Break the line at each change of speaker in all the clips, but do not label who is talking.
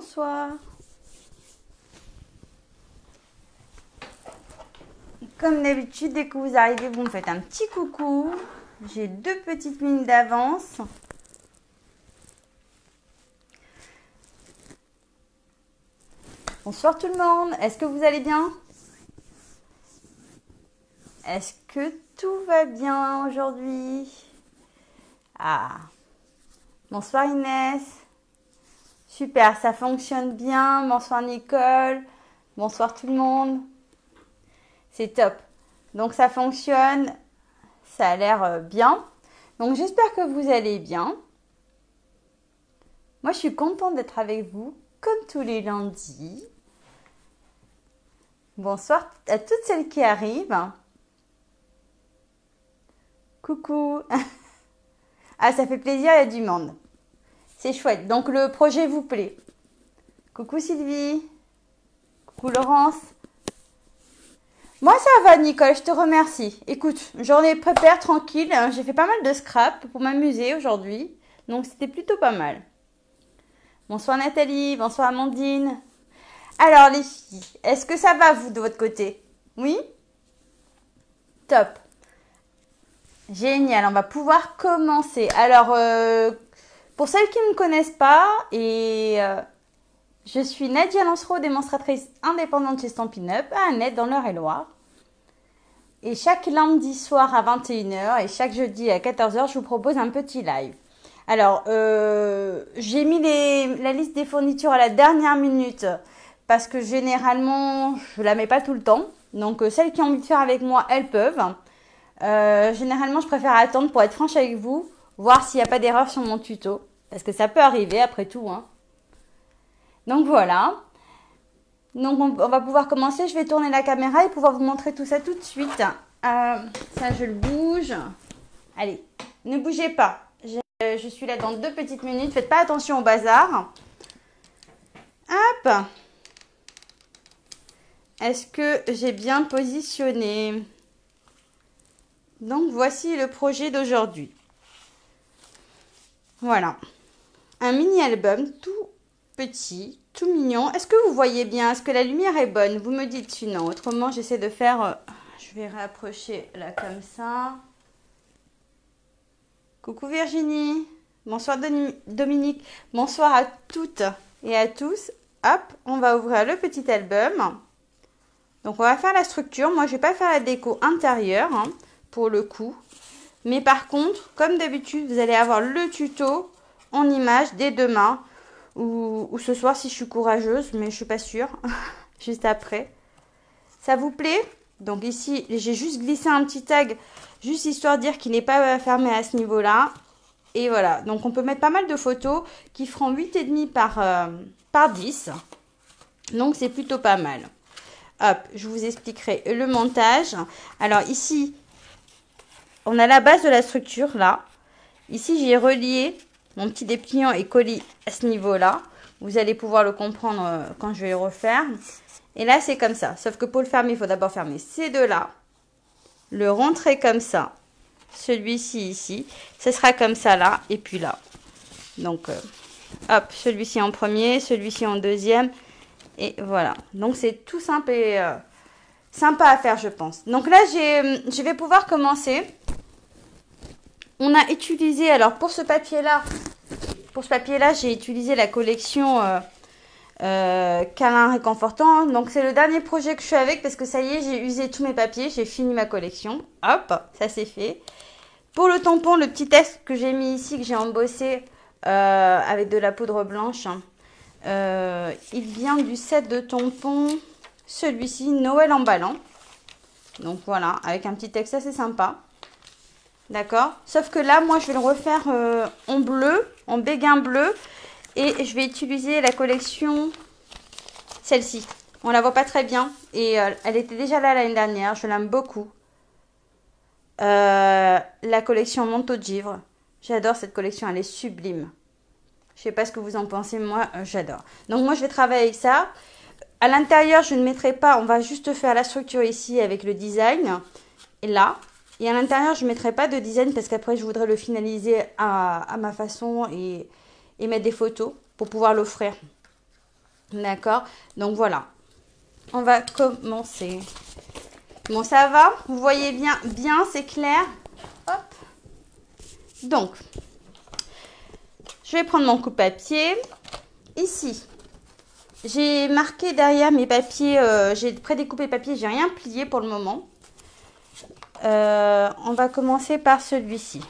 Bonsoir. Comme d'habitude, dès que vous arrivez, vous me faites un petit coucou. J'ai 2 petites minutes d'avance. Bonsoir tout le monde. Est-ce que vous allez bien? Est-ce que tout va bien aujourd'hui? Ah. Bonsoir Inès. Super, ça fonctionne bien. Bonsoir Nicole. Bonsoir tout le monde. C'est top. Donc ça fonctionne. Ça a l'air bien. Donc j'espère que vous allez bien. Moi je suis contente d'être avec vous comme tous les lundis. Bonsoir à toutes celles qui arrivent. Coucou. Ah, ça fait plaisir, il y a du monde. C'est chouette. Donc le projet vous plaît. Coucou Sylvie. Coucou Laurence. Moi ça va Nicole, je te remercie. Écoute, journée prépare tranquille. J'ai fait pas mal de scrap pour m'amuser aujourd'hui. Donc c'était plutôt pas mal. Bonsoir Nathalie, bonsoir Amandine. Alors les filles, est-ce que ça va vous de votre côté? Oui? Top. Génial, on va pouvoir commencer. Alors, pour celles qui ne me connaissent pas, je suis Nadia Lancereau, démonstratrice indépendante chez Stampin' Up, à Annette, dans l'Eure-et-Loire. Et chaque lundi soir à 21h et chaque jeudi à 14h, je vous propose un petit live. Alors, j'ai mis la liste des fournitures à la dernière minute parce que généralement, je la mets pas tout le temps. Donc, celles qui ont envie de faire avec moi, elles peuvent. Généralement, je préfère attendre pour être franche avec vous, voir s'il n'y a pas d'erreur sur mon tuto. Parce que ça peut arriver après tout. Hein. Donc voilà. Donc on va pouvoir commencer. Je vais tourner la caméra et pouvoir vous montrer tout ça tout de suite. Ça, je le bouge. Allez, ne bougez pas. Je suis là dans 2 petites minutes. Faites pas attention au bazar. Hop. Est-ce que j'ai bien positionné ? Donc, voici le projet d'aujourd'hui. Voilà. Un mini-album tout petit, tout mignon. Est-ce que vous voyez bien? Est-ce que la lumière est bonne? Vous me dites sinon. Autrement, j'essaie de faire... je vais rapprocher là comme ça. Coucou Virginie. Bonsoir Dominique. Bonsoir à toutes et à tous. Hop, on va ouvrir le petit album. Donc, on va faire la structure. Moi, je ne vais pas faire la déco intérieure. Hein. Pour le coup. Mais par contre, comme d'habitude, vous allez avoir le tuto en image dès demain ou ce soir si je suis courageuse, mais je suis pas sûre. Juste après. Ça vous plaît? Donc ici, j'ai juste glissé un petit tag, juste histoire de dire qu'il n'est pas fermé à ce niveau-là. Et voilà. Donc on peut mettre pas mal de photos qui feront 8,5 par 10. Donc c'est plutôt pas mal. Hop, je vous expliquerai le montage. Alors ici... on a la base de la structure là. Ici, j'ai relié mon petit dépliant et colis à ce niveau-là. Vous allez pouvoir le comprendre quand je vais le refaire. Et là, c'est comme ça. Sauf que pour le fermer, il faut d'abord fermer ces deux-là. Le rentrer comme ça. Celui-ci ici. Ce sera comme ça là. Et puis là. Donc, hop, celui-ci en premier, celui-ci en deuxième. Et voilà. Donc, c'est tout simple et... sympa à faire, je pense. Donc là, je vais pouvoir commencer. On a utilisé, alors pour ce papier-là, j'ai utilisé la collection Câlin Réconfortant. Donc c'est le dernier projet que je fais avec parce que ça y est, j'ai usé tous mes papiers, j'ai fini ma collection. Hop, ça c'est fait. Pour le tampon, le petit texte que j'ai mis ici, que j'ai embossé avec de la poudre blanche, il vient du set de tampons. Celui-ci, Noël emballant. Donc voilà, avec un petit texte assez sympa. D'accord? Sauf que là, moi, je vais le refaire en bleu, en béguin bleu. Et je vais utiliser la collection, celle-ci. On la voit pas très bien. Et elle était déjà là l'année dernière. Je l'aime beaucoup. La collection Manteau de Givre. J'adore cette collection, elle est sublime. Je sais pas ce que vous en pensez, moi, j'adore. Donc moi, je vais travailler avec ça. À l'intérieur, je ne mettrai pas, on va juste faire la structure ici avec le design. Et là. Et à l'intérieur, je ne mettrai pas de design parce qu'après, je voudrais le finaliser à ma façon et mettre des photos pour pouvoir l'offrir. D'accord? Donc voilà. On va commencer. Bon, ça va? Vous voyez bien, c'est clair? Hop. Donc, je vais prendre mon coupe-papier. Ici, j'ai marqué derrière mes papiers, j'ai prédécoupé le papier, j'ai rien plié pour le moment. On va commencer par celui-ci.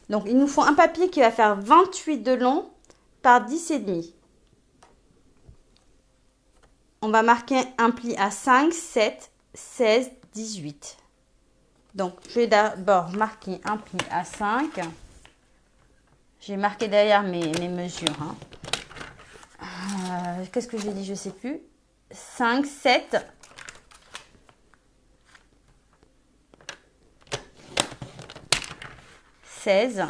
Donc, il nous faut un papier qui va faire 28 de long par 10,5. On va marquer un pli à 5, 7, 16, 18. Donc, je vais d'abord marquer un pli à 5. J'ai marqué derrière mes mesures. Hein. Qu'est-ce que j'ai dit? Je ne sais plus. 5, 7. 16.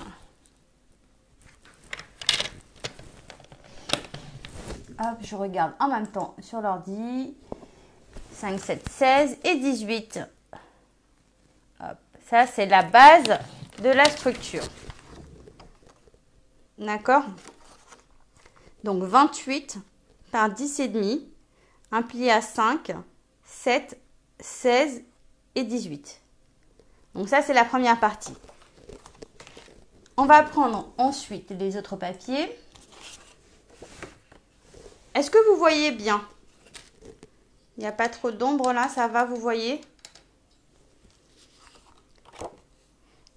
Hop, je regarde en même temps sur l'ordi. 5, 7, 16 et 18. Hop, ça, c'est la base de la structure. D'accord? Donc, 28 par 10,5. Un pli à 5, 7, 16 et 18. Donc, ça, c'est la première partie. On va prendre ensuite les autres papiers. Est-ce que vous voyez bien? Il n'y a pas trop d'ombre là, ça va, vous voyez?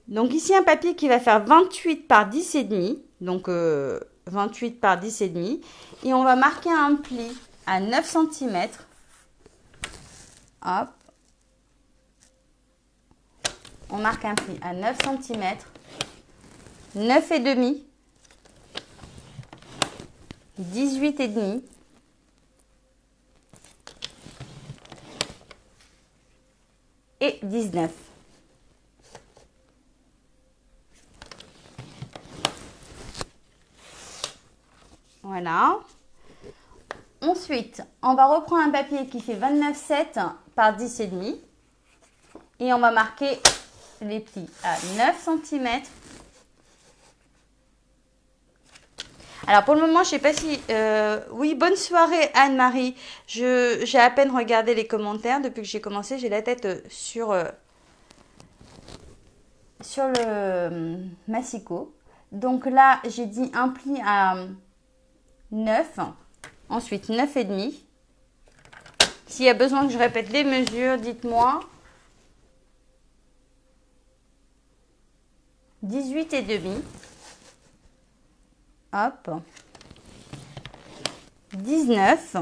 Donc ici, un papier qui va faire 28 par 10,5. Donc 28 par 10,5. Et on va marquer un pli à 9 cm. Hop. On marque un pli à 9 cm. 9,5. 18,5. Et 19. Voilà. Ensuite, on va reprendre un papier qui fait 29,7 par 10,5. Et on va marquer les plis à 9 cm. Alors pour le moment, je ne sais pas si... oui, bonne soirée Anne-Marie. J'ai à peine regardé les commentaires depuis que j'ai commencé. J'ai la tête sur le massicot. Donc là, j'ai dit un pli à 9. Ensuite, 9,5. S'il y a besoin que je répète les mesures, dites-moi. 18,5. Hop. 19.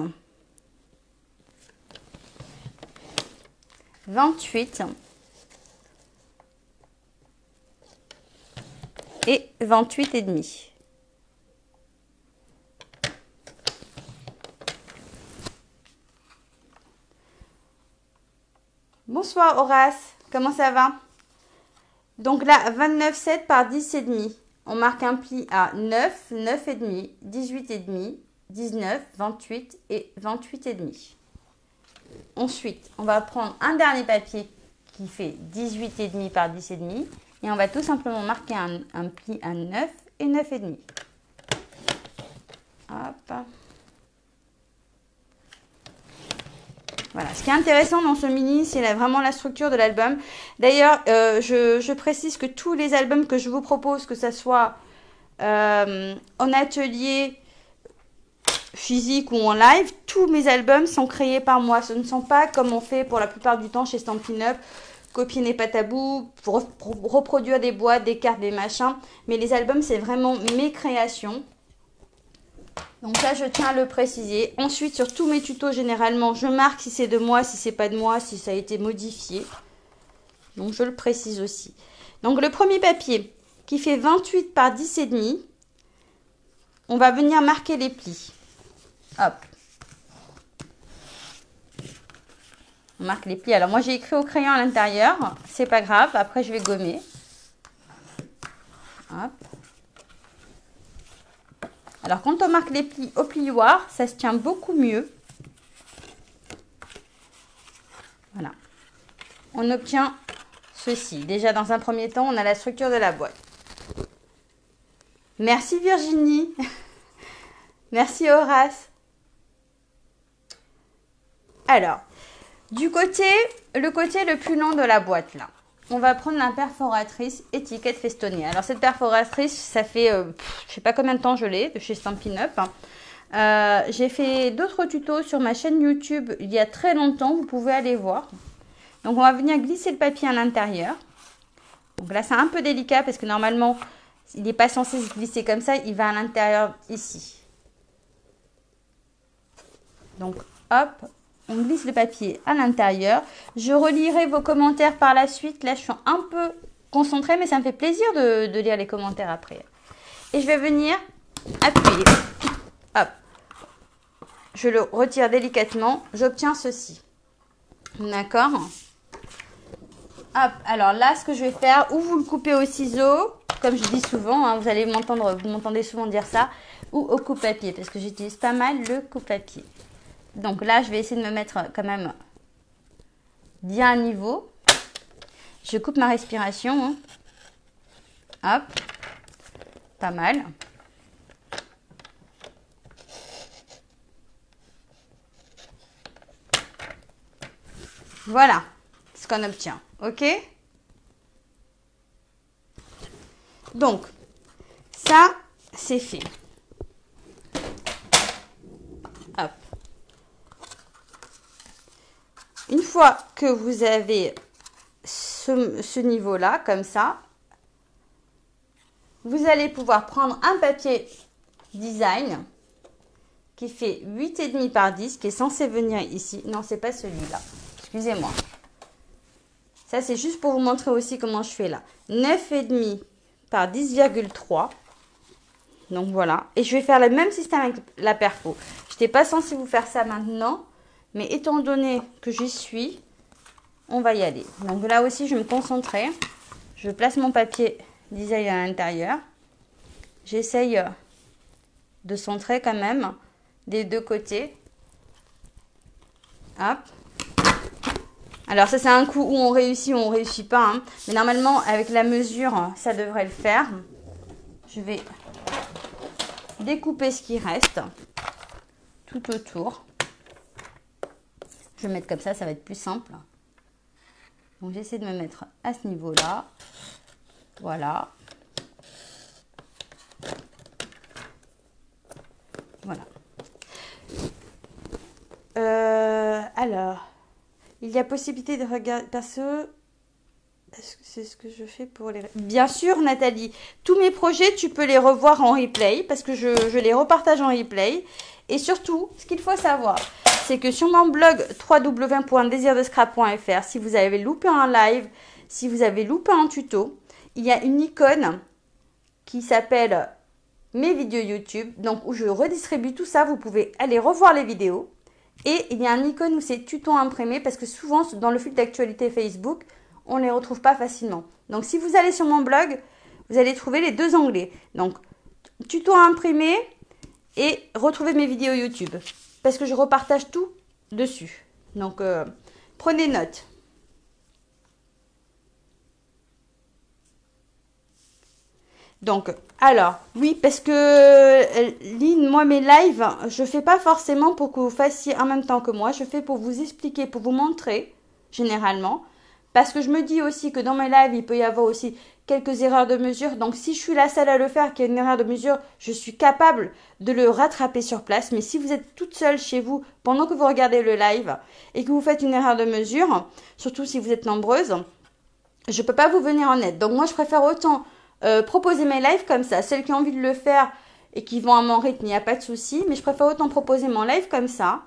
28. Et 28,5. Bonsoir Horace, comment ça va? Donc là, 29,7 par 10,5. On marque un pli à 9, 9,5, 18,5, 19, 28 et 28,5. Ensuite, on va prendre un dernier papier qui fait 18,5 par 10,5 et on va tout simplement marquer un pli à 9 et 9,5. Hop. Voilà, ce qui est intéressant dans ce mini, c'est vraiment la structure de l'album. D'ailleurs, je précise que tous les albums que je vous propose, que ce soit en atelier physique ou en live, tous mes albums sont créés par moi. Ce ne sont pas comme on fait pour la plupart du temps chez Stampin' Up, copier n'est pas tabou, pour reproduire des boîtes, des cartes, des machins. Mais les albums, c'est vraiment mes créations. Donc ça, je tiens à le préciser. Ensuite, sur tous mes tutos, généralement, je marque si c'est de moi, si c'est pas de moi, si ça a été modifié. Donc, je le précise aussi. Donc, le premier papier qui fait 28 par 10,5, on va venir marquer les plis. Hop. On marque les plis. Alors, moi, j'ai écrit au crayon à l'intérieur. C'est pas grave. Après, je vais gommer. Hop. Alors, quand on marque les plis au plioir, ça se tient beaucoup mieux. Voilà. On obtient ceci. Déjà, dans un premier temps, on a la structure de la boîte. Merci Virginie. Merci Horace. Alors, le côté le plus long de la boîte là, on va prendre la perforatrice étiquette festonnée. Alors cette perforatrice, ça fait, je sais pas combien de temps je l'ai, de chez Stampin' Up. J'ai fait d'autres tutos sur ma chaîne YouTube il y a très longtemps, vous pouvez aller voir. Donc on va venir glisser le papier à l'intérieur. Donc là c'est un peu délicat parce que normalement il n'est pas censé se glisser comme ça, il va à l'intérieur ici. Donc hop, on glisse le papier à l'intérieur. Je relirai vos commentaires par la suite. Là je suis un peu concentrée mais ça me fait plaisir de lire les commentaires après. Et je vais venir appuyer. Hop. Je le retire délicatement. J'obtiens ceci. D'accord? Hop. Alors là, ce que je vais faire, ou vous le coupez au ciseau, comme je dis souvent, hein, vous allez m'entendre, vous m'entendez souvent dire ça, ou au coupe-papier, parce que j'utilise pas mal le coupe-papier. Donc là, je vais essayer de me mettre quand même bien à niveau. Je coupe ma respiration. Hein. Hop. Pas mal. Voilà ce qu'on obtient, ok? Donc, ça, c'est fait. Hop. Une fois que vous avez ce niveau-là, comme ça, vous allez pouvoir prendre un papier design qui fait 8,5 par 10, qui est censé venir ici. Non, c'est pas celui-là. Excusez-moi. Ça, c'est juste pour vous montrer aussi comment je fais là. 9,5 par 10,3. Donc, voilà. Et je vais faire le même système avec la perfo. Je n'étais pas censée vous faire ça maintenant. Mais étant donné que j'y suis, on va y aller. Donc, là aussi, je vais me concentrer. Je place mon papier design à l'intérieur. J'essaye de centrer quand même des deux côtés. Hop. Alors ça c'est un coup où on réussit ou on ne réussit pas. Hein. Mais normalement avec la mesure ça devrait le faire. Je vais découper ce qui reste tout autour. Je vais mettre comme ça va être plus simple. Donc j'essaie de me mettre à ce niveau-là. Voilà. Voilà. Alors... Il y a possibilité de regarder, parce que est-ce que c'est ce que je fais pour les... Bien sûr, Nathalie, tous mes projets, tu peux les revoir en replay, parce que je les repartage en replay. Et surtout, ce qu'il faut savoir, c'est que sur mon blog www.desirdescrap.fr, si vous avez loupé un live, si vous avez loupé un tuto, il y a une icône qui s'appelle mes vidéos YouTube, donc où je redistribue tout ça, vous pouvez aller revoir les vidéos. Et il y a un icône où c'est tuto imprimé parce que souvent dans le fil d'actualité Facebook, on ne les retrouve pas facilement. Donc si vous allez sur mon blog, vous allez trouver les deux onglets. Donc tuto imprimé et retrouver mes vidéos YouTube. Parce que je repartage tout dessus. Donc prenez note. Donc, alors, oui, parce que, Lynn, moi, mes lives, je ne fais pas forcément pour que vous fassiez en même temps que moi. Je fais pour vous expliquer, pour vous montrer, généralement. Parce que je me dis aussi que dans mes lives, il peut y avoir aussi quelques erreurs de mesure. Donc, si je suis la seule à le faire, qu'il y a une erreur de mesure, je suis capable de le rattraper sur place. Mais si vous êtes toute seule chez vous, pendant que vous regardez le live, et que vous faites une erreur de mesure, surtout si vous êtes nombreuses, je ne peux pas vous venir en aide. Donc, moi, je préfère autant... proposer mes lives comme ça. Celles qui ont envie de le faire et qui vont à mon rythme, il n'y a pas de souci. Mais je préfère autant proposer mon live comme ça.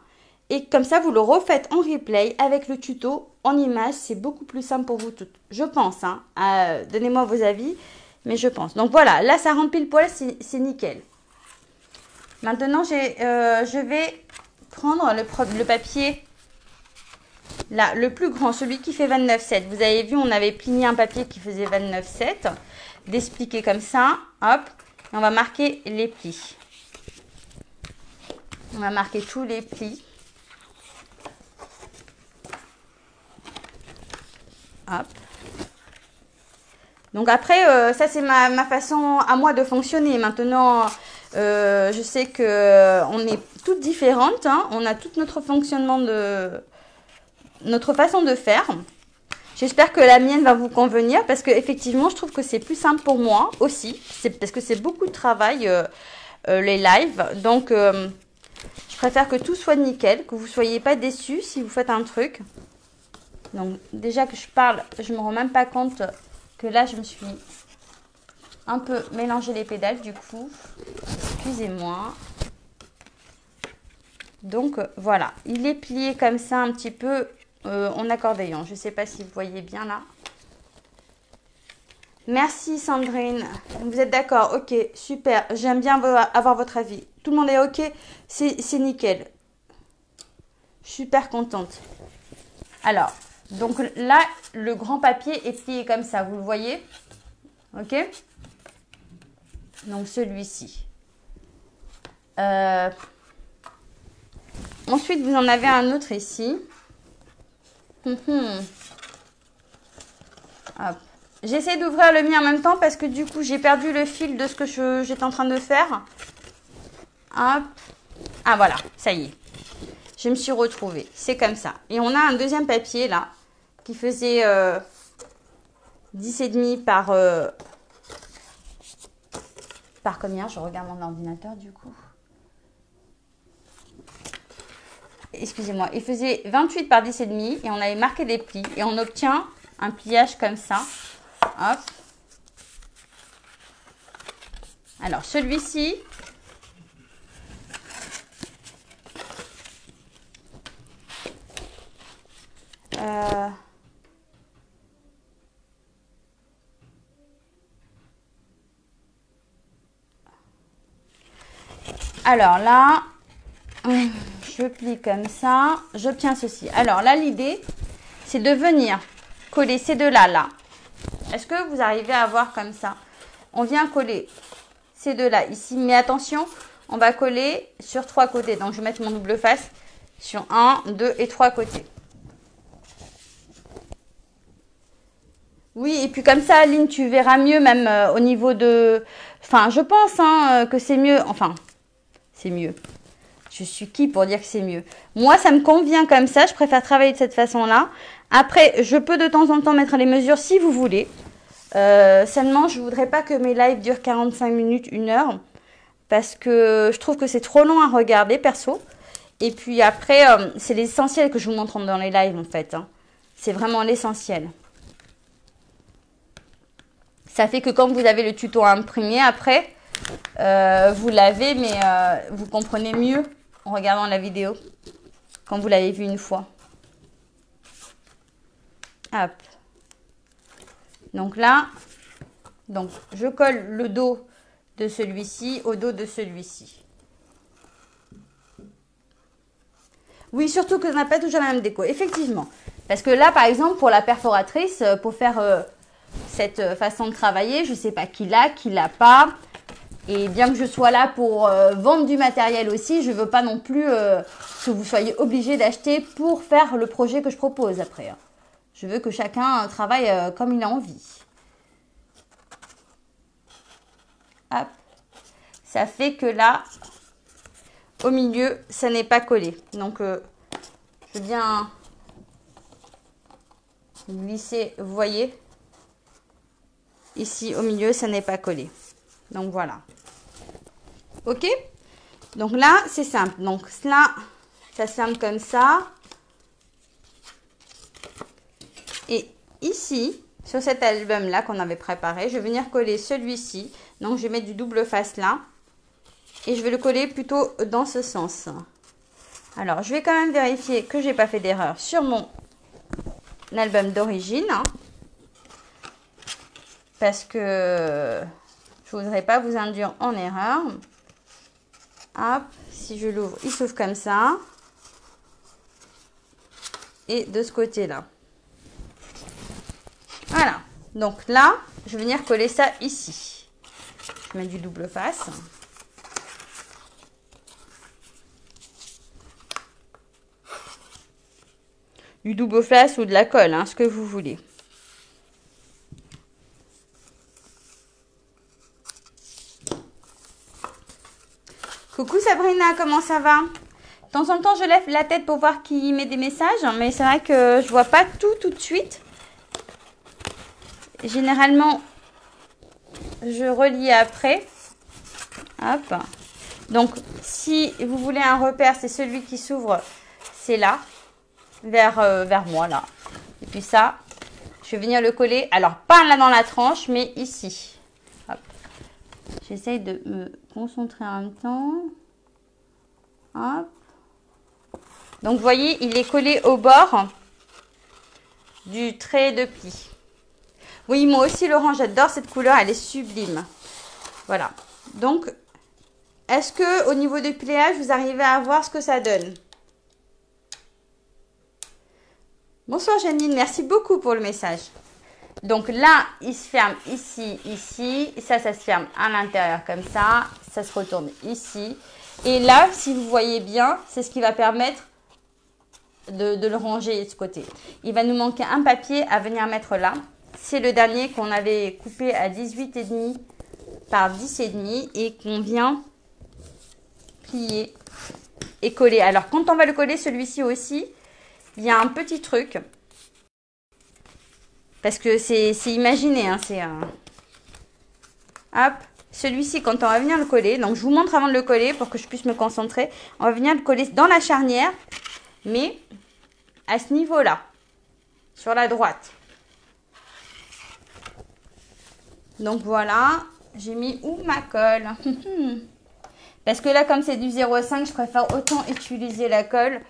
Et comme ça, vous le refaites en replay avec le tuto en image. C'est beaucoup plus simple pour vous toutes. Je pense. Hein. Donnez-moi vos avis. Mais je pense. Donc voilà, là, ça remplit le poil. C'est nickel. Maintenant, je vais prendre le papier. Là, le plus grand, celui qui fait 29,7. Vous avez vu, on avait plié un papier qui faisait 29,7. D'expliquer comme ça, hop, et on va marquer les plis. On va marquer tous les plis. Hop. Donc après, ça c'est ma façon à moi de fonctionner. Maintenant, je sais que on est toutes différentes, hein, on a tout notre fonctionnement notre façon de faire. J'espère que la mienne va vous convenir parce que effectivement, je trouve que c'est plus simple pour moi aussi. C'est parce que c'est beaucoup de travail les lives. Donc, je préfère que tout soit nickel, que vous ne soyez pas déçus si vous faites un truc. Donc, déjà que je parle, je ne me rends même pas compte que là, je me suis un peu mélangé les pédales du coup. Excusez-moi. Donc, voilà. Il est plié comme ça un petit peu en accordéon. Je ne sais pas si vous voyez bien là. Merci Sandrine. Vous êtes d'accord? Ok, super. J'aime bien avoir votre avis. Tout le monde est ok? C'est nickel. Super contente. Alors, donc là, le grand papier est plié comme ça. Vous le voyez? Ok? Donc celui-ci. Ensuite, vous en avez un autre ici. Hop. J'essaie d'ouvrir le mien en même temps parce que du coup, j'ai perdu le fil de ce que j'étais en train de faire. Hop. Ah voilà, ça y est. Je me suis retrouvée. C'est comme ça. Et on a un deuxième papier là qui faisait 10,5 par combien? Je regarde mon ordinateur du coup. Excusez-moi. Il faisait 28 par 10,5 et on avait marqué des plis. Et on obtient un pliage comme ça. Hop. Alors, celui-ci, alors là, je plie comme ça, j'obtiens ceci. Alors là, l'idée, c'est de venir coller ces deux-là, là. Est-ce que vous arrivez à voir comme ça? On vient coller ces deux-là ici, mais attention, on va coller sur 3 côtés. Donc, je vais mettre mon double face sur 1, 2 et 3 côtés. Oui, et puis comme ça, Aline, tu verras mieux même au niveau de... Enfin, je pense que c'est mieux. Enfin, c'est mieux. Je suis qui pour dire que c'est mieux? Moi, ça me convient comme ça. Je préfère travailler de cette façon-là. Après, je peux de temps en temps mettre les mesures si vous voulez. Seulement, je voudrais pas que mes lives durent 45 minutes, 1 heure. Parce que je trouve que c'est trop long à regarder, perso. Et puis après, c'est l'essentiel que je vous montre dans les lives, en fait. C'est vraiment l'essentiel. Ça fait que quand vous avez le tuto à imprimer, après, vous l'avez, mais vous comprenez mieux en regardant la vidéo. Quand vous l'avez vu une fois. Hop. Donc là, je colle le dos de celui-ci au dos de celui-ci. Oui, surtout que ça n'a pas toujours la même déco. Effectivement. Parce que là, par exemple, pour la perforatrice, pour faire cette façon de travailler, je ne sais pas qui l'a pas. Et bien que je sois là pour vendre du matériel aussi, je ne veux pas non plus que vous soyez obligés d'acheter pour faire le projet que je propose après. Je veux que chacun travaille comme il a envie. Hop. Ça fait que là, au milieu, ça n'est pas collé. Donc, je viens glisser, vous voyez, ici au milieu, ça n'est pas collé. Donc, voilà. Ok? Donc là, c'est simple. Donc là, ça ferme comme ça. Et ici, sur cet album-là qu'on avait préparé, je vais venir coller celui-ci. Donc, je vais mettre du double face là. Et je vais le coller plutôt dans ce sens. Alors, je vais quand même vérifier que j'ai pas fait d'erreur sur mon album d'origine. Parce que je voudrais pas vous induire en erreur. Hop, si je l'ouvre, il s'ouvre comme ça. Et de ce côté-là. Voilà. Donc là, je vais venir coller ça ici. Je mets du double face. Du double face ou de la colle, hein, ce que vous voulez. Coucou Sabrina, comment ça va? De temps en temps, je lève la tête pour voir qui met des messages, mais c'est vrai que je vois pas tout de suite. Généralement, je relis après. Hop. Donc, si vous voulez un repère, c'est celui qui s'ouvre, c'est là, vers moi, là. Et puis ça, je vais venir le coller. Alors, pas là dans la tranche, mais ici. Hop. J'essaye de me concentrer en même temps. Hop. Donc, vous voyez, il est collé au bord du trait de pli. Oui, moi aussi, Laurent, j'adore cette couleur. Elle est sublime. Voilà. Donc, est-ce que au niveau du pliage, vous arrivez à voir ce que ça donne? Bonsoir, Janine. Merci beaucoup pour le message. Donc là, il se ferme ici, ici. Ça se ferme à l'intérieur comme ça. Ça se retourne ici. Et là, si vous voyez bien, c'est ce qui va permettre de le ranger de ce côté. Il va nous manquer un papier à venir mettre là. C'est le dernier qu'on avait coupé à 18,5 par 10,5 et qu'on vient plier et coller. Alors, quand on va le coller, celui-ci aussi, il y a un petit truc. Parce que c'est imaginé, hein, c'est... Hop, celui-ci, quand on va venir le coller, donc je vous montre avant de le coller pour que je puisse me concentrer. On va venir le coller dans la charnière, mais à ce niveau-là, sur la droite. Donc voilà, j'ai mis où ma colle. Parce que là, comme c'est du 0,5, je préfère autant utiliser la colle.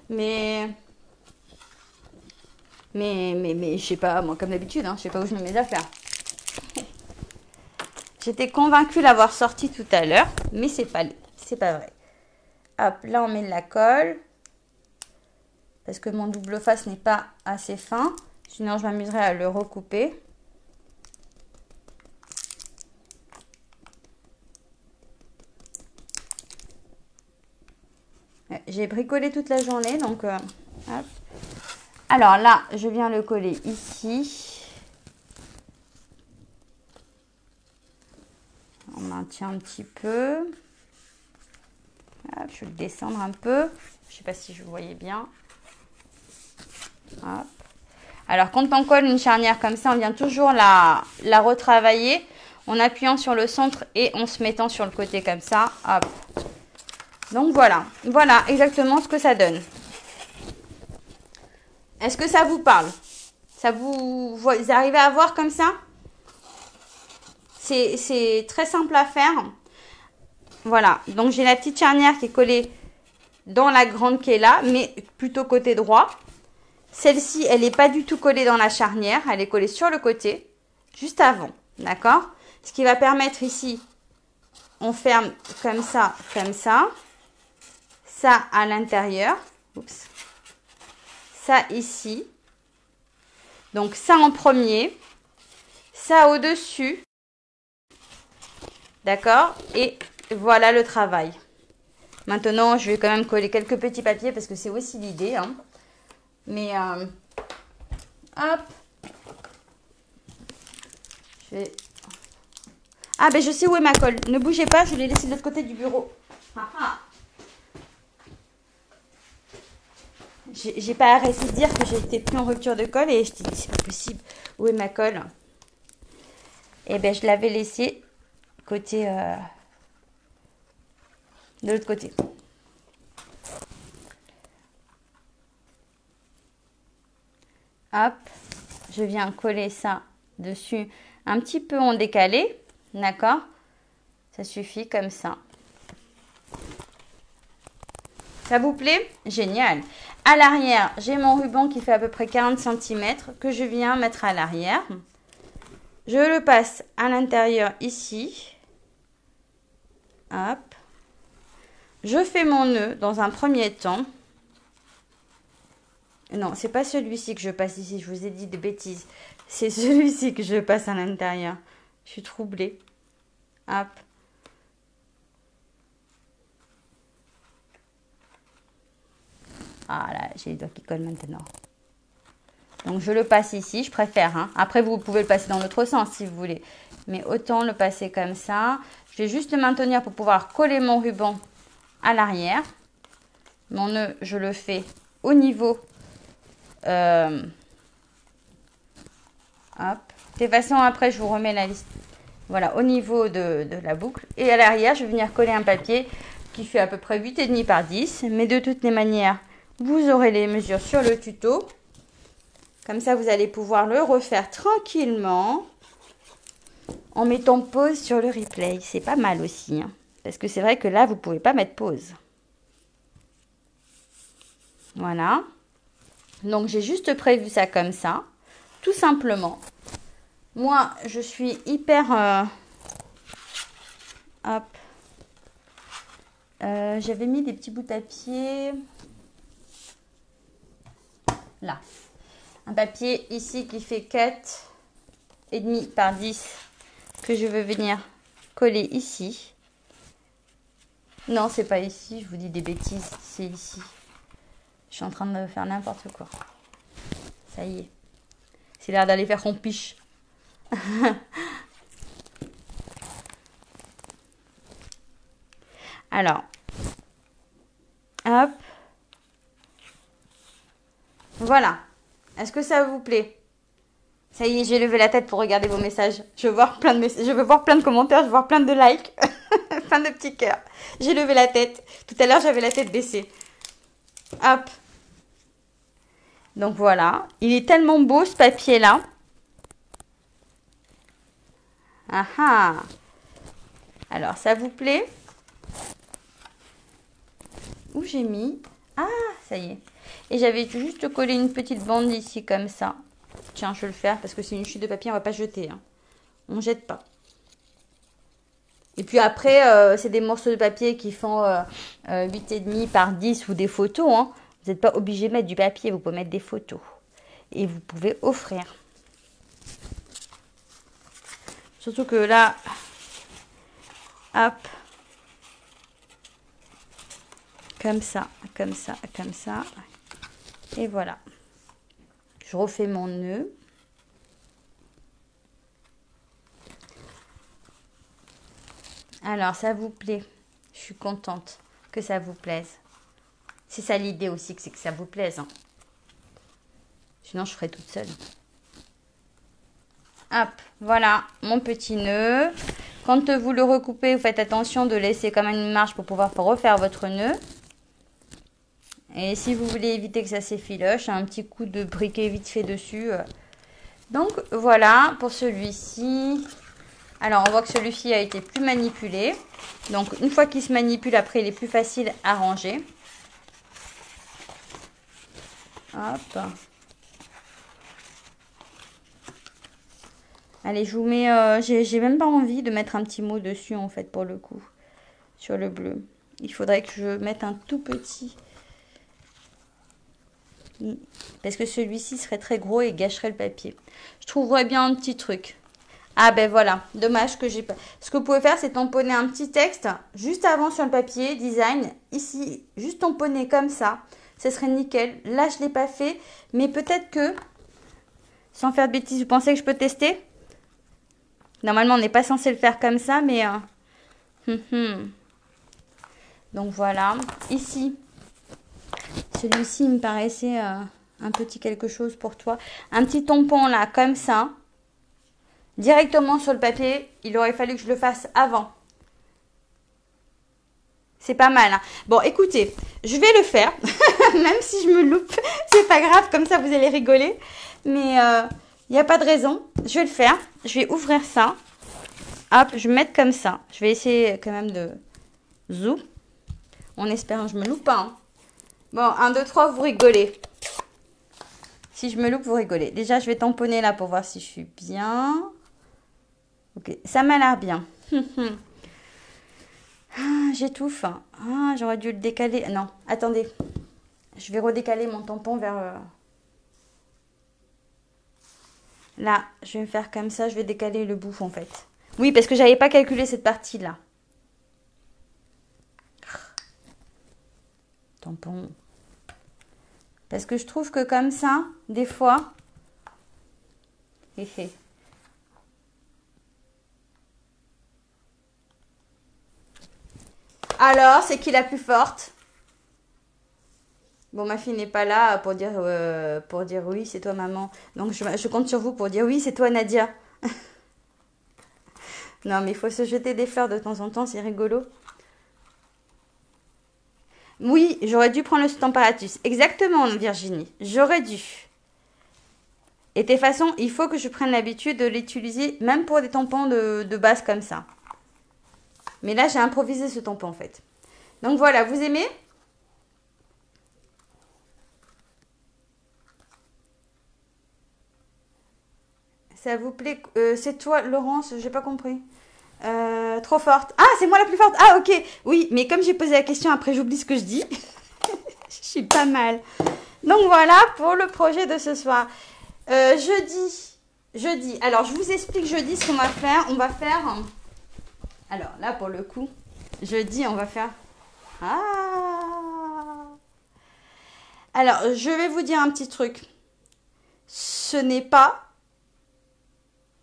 Mais je sais pas, moi comme d'habitude, hein, je sais pas où je mets mes affaires. J'étais convaincue l'avoir sorti tout à l'heure, mais c'est pas vrai. Hop, là on met de la colle. Parce que mon double face n'est pas assez fin. Sinon je m'amuserais à le recouper. J'ai bricolé toute la journée, donc hop. Alors là, je viens le coller ici. On maintient un petit peu. Hop, je vais le descendre un peu. Je ne sais pas si je vous voyez bien. Hop. Alors, quand on colle une charnière comme ça, on vient toujours la retravailler en appuyant sur le centre et en se mettant sur le côté comme ça. Hop. Donc voilà, voilà exactement ce que ça donne. Est-ce que ça vous parle? Vous arrivez à voir comme ça? C'est très simple à faire. Voilà, donc j'ai la petite charnière qui est collée dans la grande qui est là, mais plutôt côté droit. Celle-ci, elle n'est pas du tout collée dans la charnière, elle est collée sur le côté, juste avant, d'accord? Ce qui va permettre ici, on ferme comme ça, ça à l'intérieur, oups, ça ici, donc ça en premier, ça au-dessus, d'accord? Et voilà le travail. Maintenant, je vais quand même coller quelques petits papiers parce que c'est aussi l'idée, hein. Mais, hop. Ah, ben je sais où est ma colle. Ne bougez pas, je l'ai laissée de l'autre côté du bureau. Ah, ah. J'ai pas arrêté de dire que j'étais plus en rupture de colle et je t'ai dit, c'est pas possible. Où est ma colle? Eh ben, je l'avais laissée côté... de l'autre côté. Hop, je viens coller ça dessus un petit peu en décalé, d'accord? Ça suffit comme ça. Ça vous plaît? Génial. À l'arrière, j'ai mon ruban qui fait à peu près 40 cm que je viens mettre à l'arrière. Je le passe à l'intérieur ici. Hop. Je fais mon nœud dans un premier temps. Non, c'est pas celui-ci que je passe ici. Je vous ai dit des bêtises. C'est celui-ci que je passe à l'intérieur. Je suis troublée. Hop. Ah là, j'ai les doigts qui collent maintenant. Donc, je le passe ici. Je préfère. Hein. Après, vous pouvez le passer dans l'autre sens si vous voulez. Mais autant le passer comme ça. Je vais juste le maintenir pour pouvoir coller mon ruban à l'arrière. Mon nœud, je le fais au niveau. Hop. De toute façon, après, je vous remets la liste. Voilà, au niveau de la boucle. Et à l'arrière, je vais venir coller un papier qui fait à peu près 8,5 par 10. Mais de toutes les manières, vous aurez les mesures sur le tuto. Comme ça, vous allez pouvoir le refaire tranquillement en mettant pause sur le replay. C'est pas mal aussi, hein, parce que c'est vrai que là, vous ne pouvez pas mettre pause. Voilà. Donc, j'ai juste prévu ça comme ça, tout simplement. Moi, je suis hyper... hop. J'avais mis des petits bouts de papier. Là. Un papier ici qui fait 4,5 par 10 que je veux venir coller ici. Non, c'est pas ici, je vous dis des bêtises, c'est ici. Je suis en train de faire n'importe quoi. Ça y est. C'est l'air d'aller faire qu'on piche. Alors, hop. Voilà. Est-ce que ça vous plaît? Ça y est, j'ai levé la tête pour regarder vos messages. Je veux voir plein de messages, je veux voir plein de commentaires, je veux voir plein de likes, plein de petits cœurs. J'ai levé la tête. Tout à l'heure, j'avais la tête baissée. Hop. Donc voilà. Il est tellement beau ce papier-là. Ah ah. Alors, ça vous plaît? Où j'ai mis? Ah, ça y est. Et j'avais juste collé une petite bande ici comme ça. Tiens, je vais le faire parce que c'est une chute de papier, on va pas jeter. Hein. On jette pas. Et puis après, c'est des morceaux de papier qui font 8,5 par 10 ou des photos. Hein. Vous n'êtes pas obligé de mettre du papier, vous pouvez mettre des photos. Et vous pouvez offrir. Surtout que là, hop, comme ça, comme ça, comme ça. Et voilà. Je refais mon nœud. Alors, ça vous plaît? Je suis contente que ça vous plaise. C'est ça l'idée aussi, c'est que ça vous plaise. Hein. Sinon, je ferai toute seule. Hop, voilà mon petit nœud. Quand vous le recoupez, vous faites attention de laisser quand même une marge pour pouvoir refaire votre nœud. Et si vous voulez éviter que ça s'effiloche, un petit coup de briquet vite fait dessus. Donc, voilà pour celui-ci. Alors, on voit que celui-ci a été plus manipulé. Donc, une fois qu'il se manipule, après, il est plus facile à ranger. Hop. Allez, je vous mets... j'ai même pas envie de mettre un petit mot dessus, en fait, pour le coup. Sur le bleu. Il faudrait que je mette un tout petit... Parce que celui-ci serait très gros et gâcherait le papier. Je trouverais bien un petit truc. Ah ben voilà, dommage que j'ai pas. Ce que vous pouvez faire, c'est tamponner un petit texte juste avant sur le papier, design, ici, juste tamponner comme ça. Ce serait nickel. Là, je ne l'ai pas fait, mais peut-être que, sans faire de bêtises, vous pensez que je peux tester? Normalement, on n'est pas censé le faire comme ça, mais... Donc voilà, ici, celui-ci me paraissait un petit quelque chose pour toi. Un petit tampon là, comme ça. Directement sur le papier, il aurait fallu que je le fasse avant. C'est pas mal. Hein. Bon, écoutez, je vais le faire. Même si je me loupe, c'est pas grave. Comme ça, vous allez rigoler. Mais il n'y a pas de raison. Je vais le faire. Je vais ouvrir ça. Hop, je vais mettre comme ça. Je vais essayer quand même de zoom. En espérant que je me loupe pas. Hein. Bon, 1, 2, 3, vous rigolez. Si je me loupe, vous rigolez. Déjà, je vais tamponner là pour voir si je suis bien. Ok, ça m'a l'air bien. J'étouffe. Ah, j'aurais dû le décaler. Non, attendez. Je vais redécaler mon tampon vers... Là, je vais me faire comme ça. Je vais décaler le bout en fait. Oui, parce que j'avais pas calculé cette partie-là. Tampon. Parce que je trouve que comme ça, des fois... Alors, c'est qui la plus forte? Bon, ma fille n'est pas là pour dire oui, c'est toi maman. Donc je compte sur vous pour dire oui, c'est toi Nadia. Non, mais il faut se jeter des fleurs de temps en temps, c'est rigolo. Oui, j'aurais dû prendre le Stamparatus. Exactement, Virginie. J'aurais dû. Et de toute façon, il faut que je prenne l'habitude de l'utiliser, même pour des tampons de base comme ça. Mais là, j'ai improvisé ce tampon, en fait. Donc voilà, vous aimez? Ça vous plaît? C'est toi, Laurence, j'ai pas compris. Trop forte. Ah, c'est moi la plus forte. Ah, ok. Oui, mais comme j'ai posé la question, après j'oublie ce que je dis. Je suis pas mal. Donc voilà pour le projet de ce soir. Jeudi. Alors, je vous explique jeudi ce qu'on va faire. On va faire... Alors, là, pour le coup, jeudi, on va faire... Ah! Alors, je vais vous dire un petit truc. Ce n'est pas...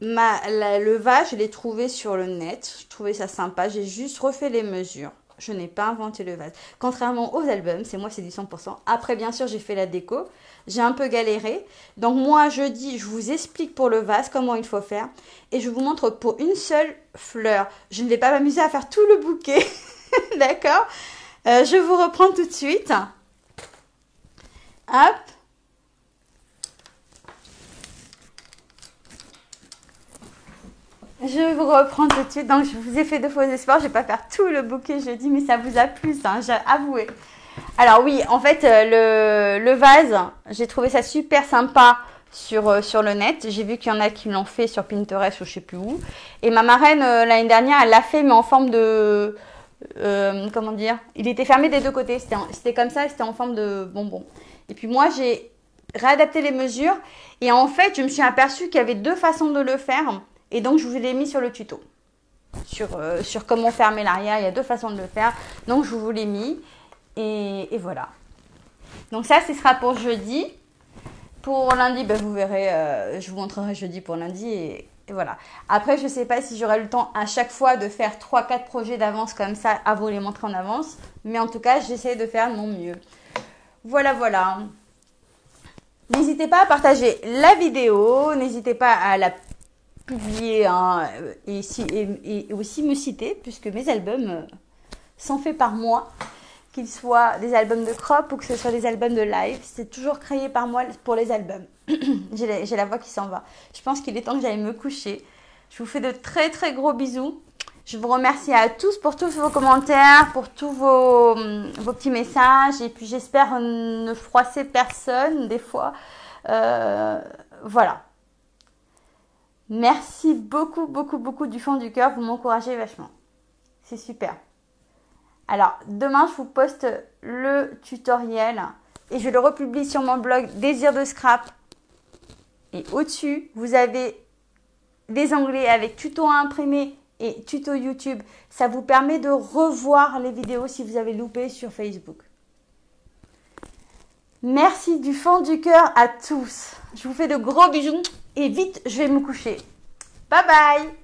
Le vase, je l'ai trouvé sur le net. Je trouvais ça sympa. J'ai juste refait les mesures. Je n'ai pas inventé le vase. Contrairement aux albums, c'est du 100%. Après, bien sûr, j'ai fait la déco. J'ai un peu galéré. Donc, moi, jeudi, je vous explique pour le vase comment il faut faire. Et je vous montre pour une seule fleur. Je ne vais pas m'amuser à faire tout le bouquet. D'accord? Je vous reprends tout de suite. Hop. Je vous reprends tout de suite. Donc, je vous ai fait de faux espoirs. Je ne vais pas faire tout le bouquet jeudi, mais ça vous a plu, ça, j'ai avoué. Alors oui, en fait, le vase, j'ai trouvé ça super sympa sur le net. J'ai vu qu'il y en a qui l'ont fait sur Pinterest ou je ne sais plus où. Et ma marraine, l'année dernière, elle l'a fait, mais en forme de... comment dire? Il était fermé des deux côtés. C'était comme ça, c'était en forme de bonbon. Et puis moi, j'ai réadapté les mesures. Et en fait, je me suis aperçue qu'il y avait deux façons de le faire. Et donc, je vous l'ai mis sur le tuto. Sur comment fermer l'arrière. Il y a deux façons de le faire. Donc, je vous l'ai mis. Et voilà. Donc, ça, ce sera pour jeudi. Pour lundi, ben, vous verrez. Je vous montrerai jeudi pour lundi. Et voilà. Après, je ne sais pas si j'aurai le temps à chaque fois de faire 3-4 projets d'avance comme ça, à vous les montrer en avance. Mais en tout cas, j'essaie de faire mon mieux. Voilà, voilà. N'hésitez pas à partager la vidéo. N'hésitez pas à la publier et aussi me citer, puisque mes albums sont faits par moi, qu'ils soient des albums de crop ou que ce soit des albums de live, c'est toujours créé par moi pour les albums. J'ai la voix qui s'en va. Je pense qu'il est temps que j'aille me coucher. Je vous fais de très très gros bisous. Je vous remercie à tous pour tous vos commentaires, pour tous vos petits messages, et puis j'espère ne froisser personne des fois. Voilà. Merci beaucoup, beaucoup, beaucoup du fond du cœur. Vous m'encouragez vachement. C'est super. Alors, demain, je vous poste le tutoriel et je le republie sur mon blog Désir de Scrap. Et au-dessus, vous avez des onglets avec tuto à imprimer et tuto YouTube. Ça vous permet de revoir les vidéos si vous avez loupé sur Facebook. Merci du fond du cœur à tous. Je vous fais de gros bisous et vite, je vais me coucher. Bye bye!